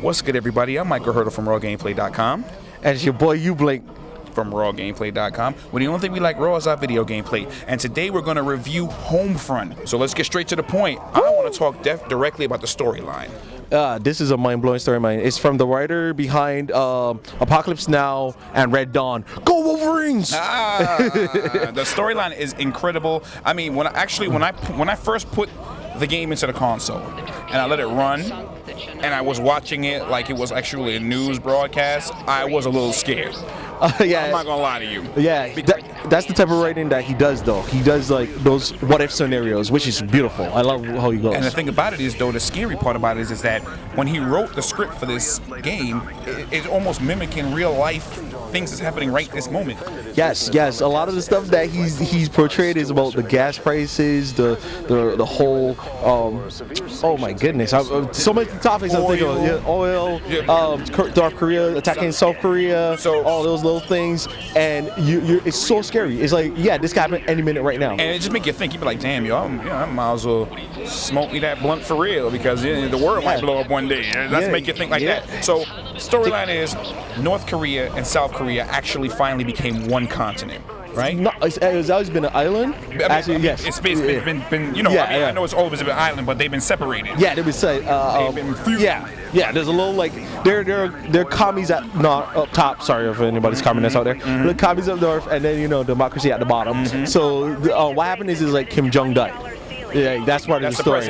What's good, everybody? I'm Michael Hurdle from RawGameplay.com. And it's your boy U-Blink from RawGameplay.com. Well, the only thing we like raw is our video gameplay. And today we're going to review Homefront. So let's get straight to the point. I want to talk directly about the storyline. This is a mind-blowing story, man. It's from the writer behind Apocalypse Now and Red Dawn. Go Wolverines! The storyline is incredible. I mean, when I first put the game into the console and I let it run, and I was watching it like it was actually a news broadcast, I was a little scared. Yeah, I'm not gonna lie to you. Yeah, that's the type of writing that he does, though. He does like those what-if scenarios, which is beautiful. I love how he goes. And the thing about it is, though, the scary part about it is that when he wrote the script for this game, it's almost mimicking real life things that's happening right this moment. Yes. A lot of the stuff that he's portrayed is about the gas prices, the whole. Oh my goodness! So many topics I'm thinking of. Yeah, oil, North Korea attacking South Korea, so all those little things, and it's so scary. It's like, yeah, this could happen any minute right now. And it just make you think. You be like, damn, I might as well smoke me that blunt for real, because the world might blow up one day. That's make you think like that. So storyline is North Korea and South Korea actually finally became one continent. Right? No, it's always been an island. Actually, yes. It's been I know it's always been an island, but they've been separated. Yeah, they've been Yeah, there's a little like they're commies at up top. Sorry if anybody's communists out there. The commies up north, and then democracy at the bottom. So what happened is like Kim Jong died. Yeah, that's part of the story.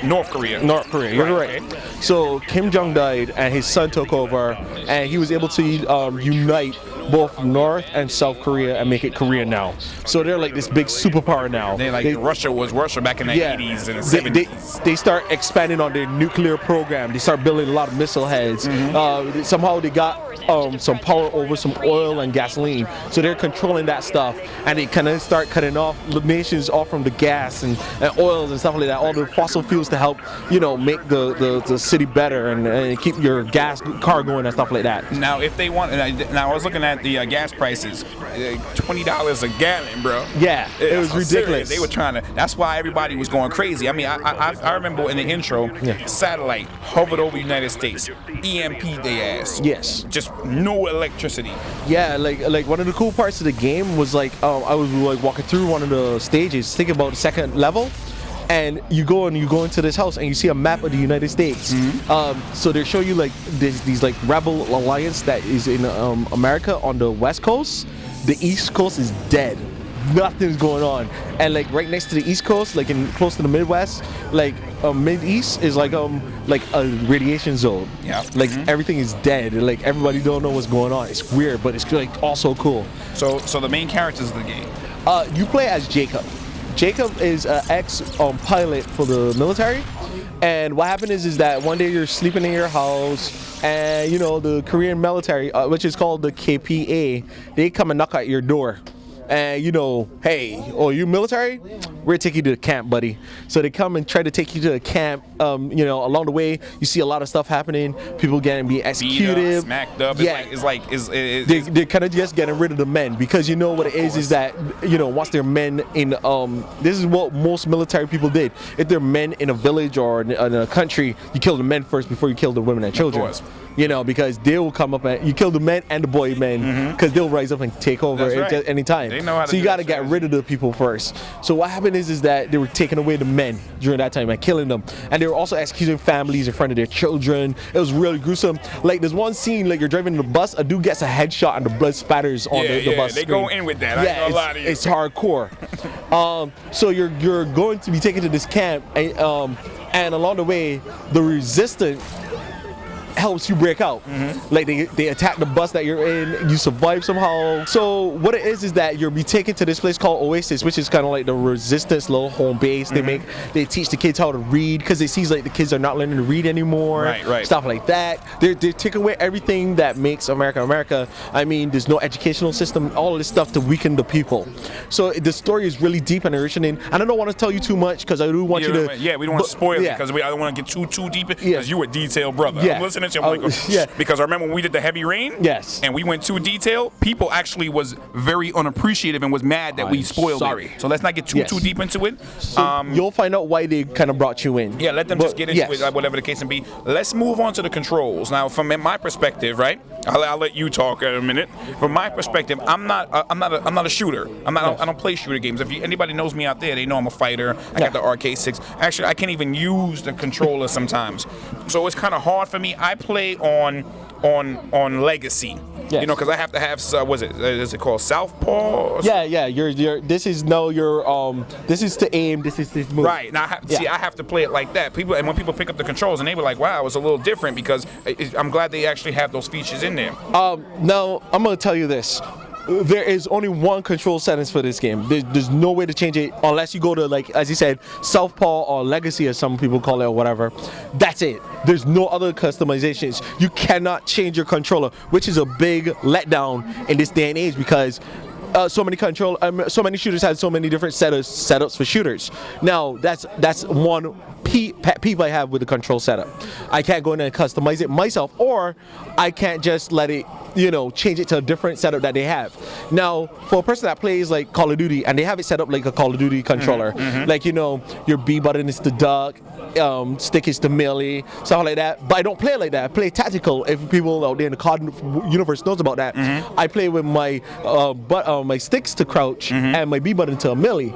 North Korea. You're right. Okay. So Kim Jong died, and his son took over, and he was able to unite both North and South Korea and make it Korea now. So they're like this big superpower now. Russia was Russia back in the 80s and the 70s. They start expanding on their nuclear program. They start building a lot of missile heads. Somehow they got some power over some oil and gasoline. So they're controlling that stuff, and they kind of start cutting off nations off from the gas and oils and stuff like that. All the fossil fuels to help make the city better and keep your gas car going and stuff like that. Now, if they want, now I was looking at the gas prices, $20 a gallon, bro. Yeah, it was ridiculous. Serious. They were trying to. That's why everybody was going crazy. I mean, I remember in the intro, satellite hovered over the United States, EMP they ass. Yes. Just no electricity. Yeah, like one of the cool parts of the game was I was like walking through one of the stages, thinking about the second level. And you go into this house and you see a map of the United States. So they show you like these like rebel alliance that is in America on the West Coast. The East Coast is dead. Nothing's going on. And like right next to the East Coast, like close to the Midwest, like Mid-East is like a radiation zone. Yeah. Like everything is dead. Like everybody don't know what's going on. It's weird, but it's like also cool. So the main characters of the game. You play as Jacob. Jacob is an ex-pilot for the military, and what happened is that one day you're sleeping in your house, and the Korean military, which is called the KPA, they come and knock at your door. And hey, you military? We're gonna take you to the camp, buddy. So they come and try to take you to the camp. Along the way, you see a lot of stuff happening. People being executed, beat up, smacked up. Yeah, they're kind of just getting rid of the men, because what it is that once they're men in this is what most military people did. If they're men in a village or in a country, you kill the men first before you kill the women and children. Of course. Because they will come up and you kill the men and the boy men, because they'll rise up and take over at any time. They know how to so you got to get rid of the people first. So what happened is that they were taking away the men during that time and killing them, and they were also executing families in front of their children. It was really gruesome. Like there's one scene, like you're driving the bus, a dude gets a headshot and the blood spatters on the bus. They go in with that. I ain't gonna lie to you. It's hardcore. So you're going to be taken to this camp, and along the way, the resistance helps you break out. Like they attack the bus that you're in, you survive somehow. So what it is that you'll be taken to this place called Oasis, which is kind of like the resistance little home base. They teach the kids how to read, because it seems like the kids are not learning to read anymore. Right. Stuff like that. They're taking away everything that makes America. I mean, there's no educational system, all of this stuff to weaken the people. So the story is really deep and originating, and I don't want to tell you too much, because I do want you to. Yeah, we don't want to spoil it, because I don't want to get too deep, because you a detailed brother. I'm listening comments? I'm like, yeah. Because I remember when we did the heavy rain. Yes. And we went too detailed. People actually was very unappreciative and was mad that we spoiled it. So let's not get too deep into it. So you'll find out why they kind of brought you in. Yeah, let them just get into it, whatever the case may be. Let's move on to the controls now. From my perspective, right? I'll let you talk in a minute. From my perspective, I'm not a shooter. I don't play shooter games. If anybody knows me out there, they know I'm a fighter. I got the arcade 6. Actually, I can't even use the controller sometimes. So it's kind of hard for me. I play on Legacy. Yes. You know, because I have to have is it called Southpaw? Yeah. This is to aim. This is to move. Right. Now, I have to play it like that. When people pick up the controls and they were like, "Wow, it's a little different," because I'm glad they actually have those features in there. Now I'm gonna tell you this. There is only one control settings for this game. There's no way to change it unless you go to, like, as you said, Southpaw or Legacy, as some people call it, or whatever. That's it. There's no other customizations. You cannot change your controller, which is a big letdown in this day and age because so many shooters have so many different setups for shooters. Now that's one pet peeve I have with the control setup. I can't go in and customize it myself, or I can't just let it, change it to a different setup that they have. Now, for a person that plays like Call of Duty and they have it set up like a Call of Duty controller, like, your B button is to duck, stick is to melee, stuff like that. But I don't play it like that. I play tactical. If people out there in the COD universe knows about that, I play with my my sticks to crouch and my B button to a melee,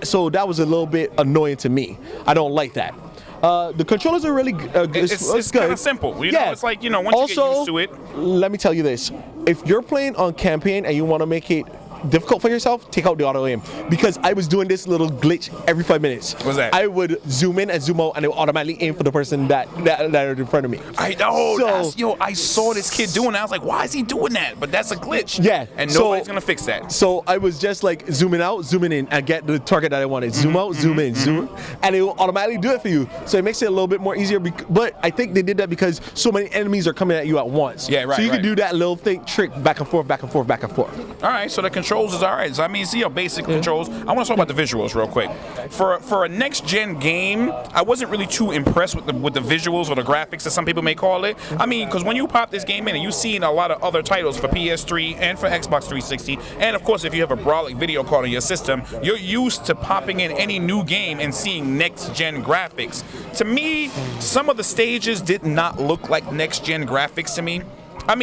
so that was a little bit annoying to me. I don't like that. The controllers are really it's kind of simple. It's like, once you get used to it. Let me tell you this. If you're playing on campaign and you want to make it difficult for yourself, take out the auto aim, because I was doing this little glitch every 5 minutes. What's that? I would zoom in and zoom out and it would automatically aim for the person that are in front of me. I know. I saw this kid doing that. I was like, why is he doing that? But that's a glitch. Yeah. And nobody's gonna fix that. So I was just like zooming out, zooming in, and get the target that I wanted. Zoom out, zoom in, zoom, and it will automatically do it for you. So it makes it a little bit more easier. But I think they did that because so many enemies are coming at you at once. Yeah, right. So you can do that little trick back and forth, back and forth, back and forth. All right. So the controls is all right. So, I mean, basic controls. I want to talk about the visuals real quick. For a next gen game, I wasn't really too impressed with the visuals or the graphics, as some people may call it. I mean, because when you pop this game in and you've seen a lot of other titles for PS3 and for Xbox 360, and of course if you have a Brolic video card on your system, you're used to popping in any new game and seeing next gen graphics. To me, some of the stages did not look like next gen graphics to me. I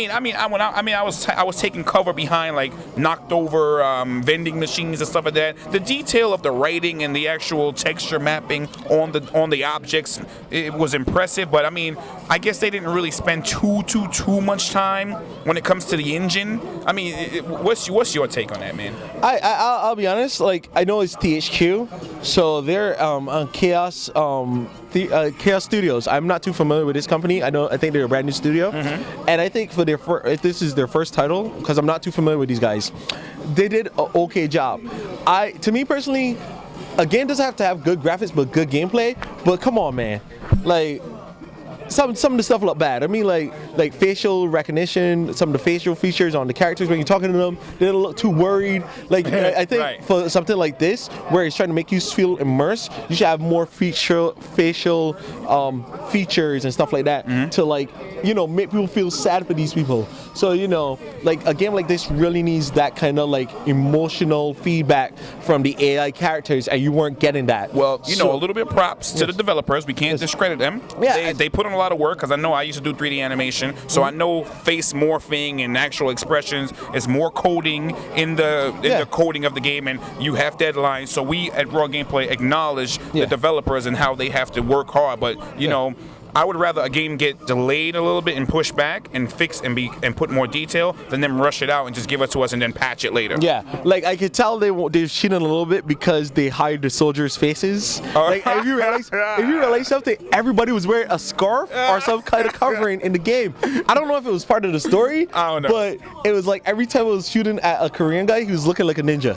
was taking cover behind like knocked over vending machines and stuff like that. The detail of the writing and the actual texture mapping on the objects, it was impressive. But I mean, I guess they didn't really spend too much time when it comes to the engine. I mean, what's your take on that, man? I'll be honest. Like, I know it's THQ, so they're on Chaos. Chaos Studios. I'm not too familiar with this company. I think they're a brand new studio, and I think if this is their first title, because I'm not too familiar with these guys, they did an okay job. To me personally, a game doesn't have to have good graphics but good gameplay. But come on, man, like. Some of the stuff look bad. I mean, like facial recognition, some of the facial features on the characters when you're talking to them, they don't look too worried. Like, I think right. For something like this, where it's trying to make you feel immersed, you should have more facial features and stuff like that to make people feel sad for these people. So like a game like this really needs that kind of like emotional feedback from the AI characters, and you weren't getting that. Well, a little bit of props to the developers. We can't discredit them. Yeah, they put in a lot of work, because I know I used to do 3D animation, so I know face morphing and actual expressions is more coding in the coding of the game, and you have deadlines. So we at Raw Gameplay acknowledge the developers and how they have to work hard. But I would rather a game get delayed a little bit and push back and fix and put more detail than them rush it out and just give it to us and then patch it later. Yeah, like I could tell they're cheating a little bit because they hide the soldiers' faces. Like if you realize something, everybody was wearing a scarf or some kind of covering in the game. I don't know if it was part of the story, I don't know. But it was like every time I was shooting at a Korean guy, he was looking like a ninja.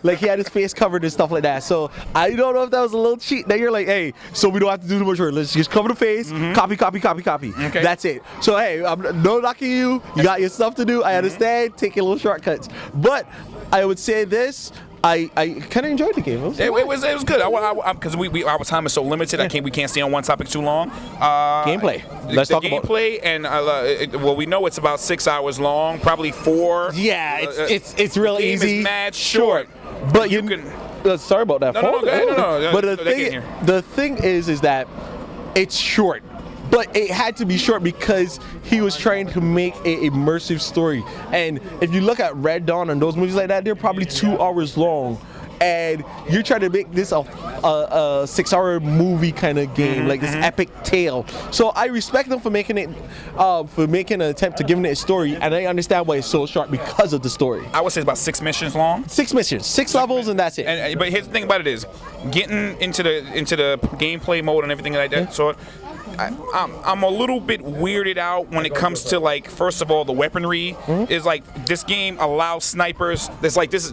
like he had his face covered and stuff like that. So I don't know if that was a little cheat. Then you're like, hey, so we don't have to do too much work. Let's just cover the face. Copy. Okay. That's it. So hey, I'm no knocking you. You got your stuff to do. I understand. Take your little shortcuts. But I would say this. I kind of enjoyed the game. It was good. Because our time is so limited. We can't stay on one topic too long. Gameplay. Let's talk about gameplay. And well, we know it's about 6 hours long, probably 4. Yeah, it's real game easy. Is mad short. But you can. Sorry about that. No, but the thing is that it's short. But it had to be short because he was trying to make an immersive story. And if you look at Red Dawn and those movies like that, they're probably 2 hours long. And you're trying to make this a 6-hour movie kind of game, like this epic tale. So I respect them for making it, for making an attempt to giving it a story, and I understand why it's so short because of the story. I would say it's about 6 missions long. 6 missions, 6 levels, and that's it. But here's the thing about it is, getting into the gameplay mode and everything like that. So I'm a little bit weirded out when it comes to, like, first of all, the weaponry is like this game allows snipers. There's like this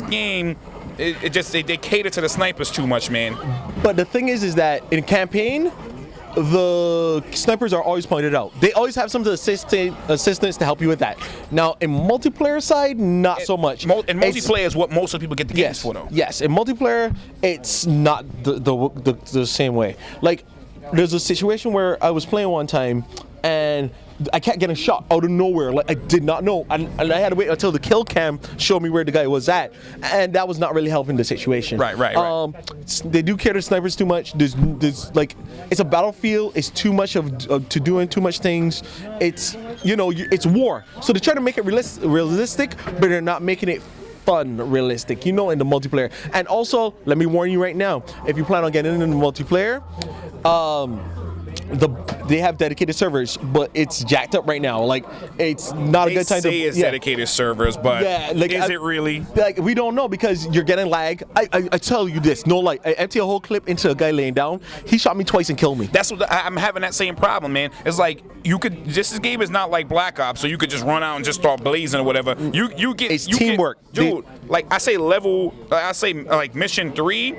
game. They cater to the snipers too much, man. But the thing is that in campaign, the snipers are always pointed out. They always have some assistance to help you with that. Now, in multiplayer side, not so much. And multiplayer is what most of the people get the games for, though. Yes, in multiplayer, it's not the same way. Like, there's a situation where I was playing one time, and I kept getting shot out of nowhere. Like, I did not know, and I had to wait until the kill cam showed me where the guy was at, and that was not really helping the situation. Right. They do cater to snipers too much. There's like, it's a battlefield. It's too much to doing too much things. It's it's war. So they're trying to make it realistic, but they're not making it fun realistic, in the multiplayer. And also, let me warn you right now, if you plan on getting into the multiplayer, they have dedicated servers, but it's jacked up right now. Like, it's not a good time to say it's dedicated servers, but is it really? Like, we don't know because you're getting lag. I tell you this, no lie. I empty a whole clip into a guy laying down. He shot me twice and killed me. That's what I'm having, that same problem, man. It's like this game is not like Black Ops, so you could just run out and just start blazing or whatever. It's teamwork, dude. Like, I say like mission 3,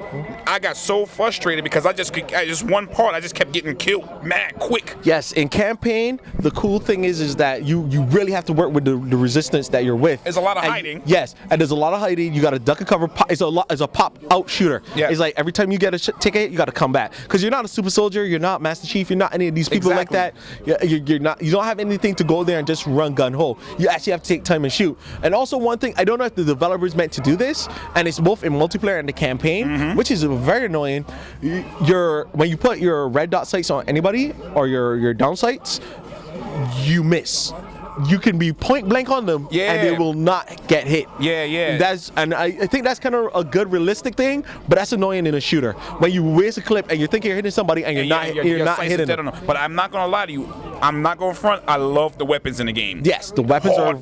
I got so frustrated because I just one part I just kept getting killed mad quick. Yes, in campaign, the cool thing is that you really have to work with the resistance that you're with. There's a lot of hiding. Yes, and there's a lot of hiding. You got to duck and cover. It's a pop out shooter. Yeah. It's like every time you get a ticket, you got to come back because you're not a super soldier. You're not Master Chief. You're not any of these people like that. You're not. You don't have anything to go there and just run gun ho. You actually have to take time and shoot. And also one thing, I don't know if the developers meant to do this, and it's both in multiplayer and the campaign, which is very annoying. When you put your red dot sights on anybody or your down sights, you miss. You can be point blank on them, and they will not get hit. Yeah. I think that's kind of a good realistic thing, but that's annoying in a shooter when you waste a clip and you think you're hitting somebody and you're not hitting them. But I'm not gonna lie to you. I'm not going front. I love the weapons in the game. Yes, the weapons are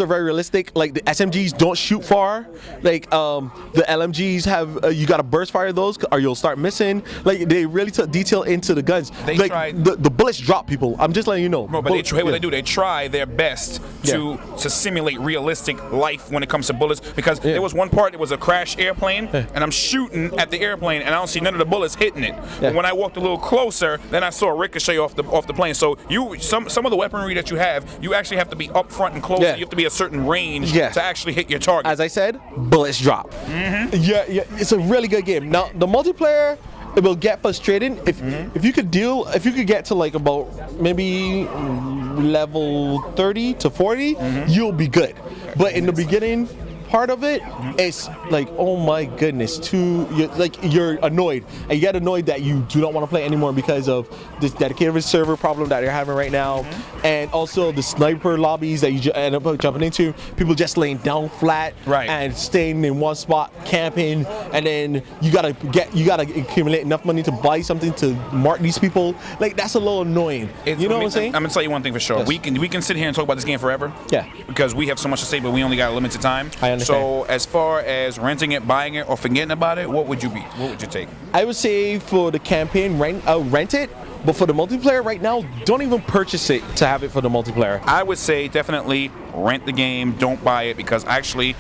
very realistic. Like, the SMGs don't shoot far. Like, the LMGs have you got to burst fire those or you'll start missing. Like, they really took detail into the guns. They tried. The bullets drop people. I'm just letting you know. But what they do, they try their best to simulate realistic life when it comes to bullets. Because there was one part, it was a crashed airplane, and I'm shooting at the airplane, and I don't see none of the bullets hitting it. But when I walked a little closer, then I saw a ricochet off the plane. So some of the weaponry that you have, you actually have to be up front and close. You have to be a certain range to actually hit your target. As I said, bullets drop. Yeah, it's a really good game. Now, the multiplayer, it will get frustrating if you could get to like about maybe level 30 to 40, you'll be good. But in the beginning part of it, it's like, oh my goodness, you're annoyed, and you get annoyed that you do not want to play anymore because of this dedicated server problem that you're having right now, and also the sniper lobbies that you end up jumping into, people just laying down flat and staying in one spot camping, and then you gotta accumulate enough money to buy something to mark these people. Like, that's a little annoying. You know what I'm saying? I'm gonna tell you one thing for sure. Yes. We can sit here and talk about this game forever. Yeah. Because we have so much to say, but we only got a limited time. I understand. So as far as renting it, buying it, or forgetting about it, what would you take? I would say for the campaign, rent it. But for the multiplayer right now, don't even purchase it to have it for the multiplayer. I would say definitely rent the game, don't buy it, because actually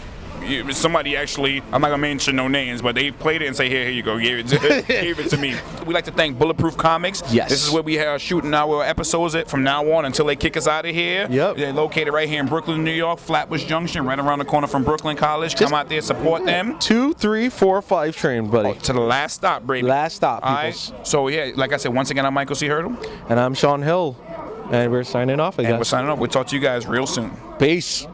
somebody actually, I'm not gonna mention no names, but they played it and say, here you go, gave it to me. We like to thank Bulletproof Comics. Yes. This is where we are shooting our episodes at from now on until they kick us out of here. Yep. They're located right here in Brooklyn, New York, Flatbush Junction, right around the corner from Brooklyn College. Come out there, support them. 2, 3, 4, 5 train, buddy. To the last stop, baby. Last stop, All right. peoples. So yeah, like I said, once again, I'm Michael C. Hurdle. And I'm Sean Hill. And we're signing off, I And we're guess. signing off. We'll talk to you guys real soon. Peace.